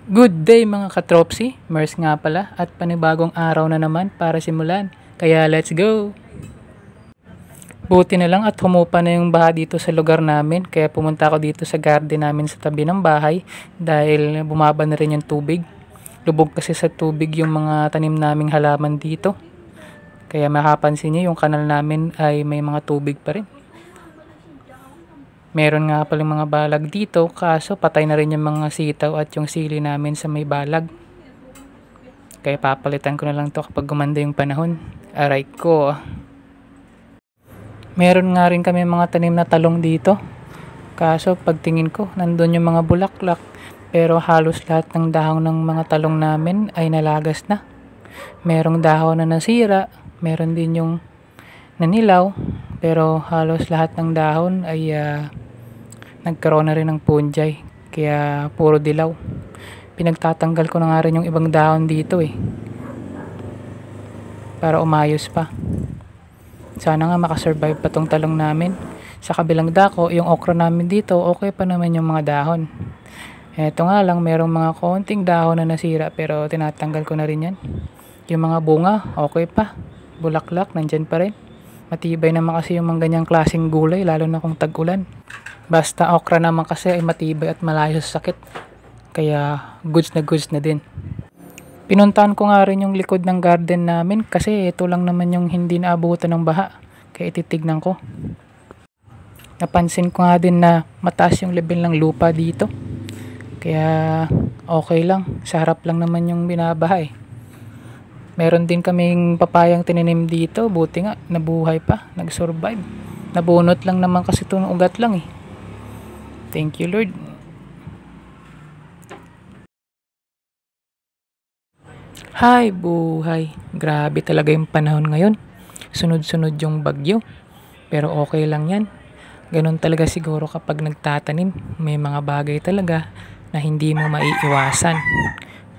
Good day mga katropsy, Mers nga pala at panibagong araw na naman para simulan. Kaya let's go! Buti na lang at humupa na yung baha dito sa lugar namin kaya pumunta ako dito sa garden namin sa tabi ng bahay dahil bumaba na rin yung tubig. Lubog kasi sa tubig yung mga tanim naming halaman dito. Kaya makapansin niyo yung kanal namin ay may mga tubig pa rin. Meron nga palang mga balag dito kaso patay na rin yung mga sitaw at yung sili namin sa may balag. Kaya papalitan ko na lang to kapag gumanda yung panahon. Aray ko. Meron nga rin kami mga tanim na talong dito. Kaso pagtingin ko nandun yung mga bulaklak. Pero halos lahat ng dahon ng mga talong namin ay nalagas na. Merong dahon na nasira. Meron din yung nanilaw. Pero halos lahat ng dahon ay nagkaroon na rin ng fungi, kaya puro dilaw. Pinagtatanggal ko na nga rin yung ibang dahon dito para umayos pa. Sana nga makasurvive pa tong talong namin. Sa kabilang dako, yung okra namin dito, okay pa naman yung mga dahon. Eto nga lang, merong mga konting dahon na nasira pero tinatanggal ko na rin yan. Yung mga bunga, okay pa. Bulaklak, nandyan pa rin. Matibay naman kasi yung mga ganyang klaseng gulay, lalo na kung tag-ulan. Basta okra naman kasi ay matibay at malayo sa sakit. Kaya goods na din. Pinuntahan ko nga rin yung likod ng garden namin kasi ito lang naman yung hindi naabutan ng baha. Kaya ititignan ko. Napansin ko nga din na mataas yung level ng lupa dito. Kaya okay lang. Sa harap lang naman yung binabaha . Meron din kaming papayang tininim dito. Buti nga nabuhay pa. Nag-survive. Nabunot lang naman kasi ito ng ugat lang . Thank you Lord. Hi buhay. Grabe talaga yung panahon ngayon. Sunod-sunod yung bagyo. Pero okay lang yan. Ganun talaga siguro kapag nagtatanim. May mga bagay talaga na hindi mo maiiwasan.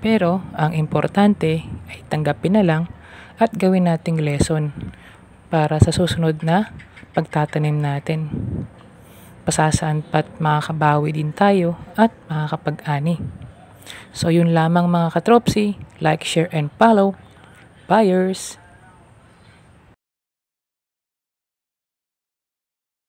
Pero ang importante ay tanggapin na lang at gawin nating lesson para sa susunod na pagtatanim natin. Pasasaan pa't makakabawi din tayo at makakapag-ani. So yun lamang mga katropsy, like, share, and follow. Buyers!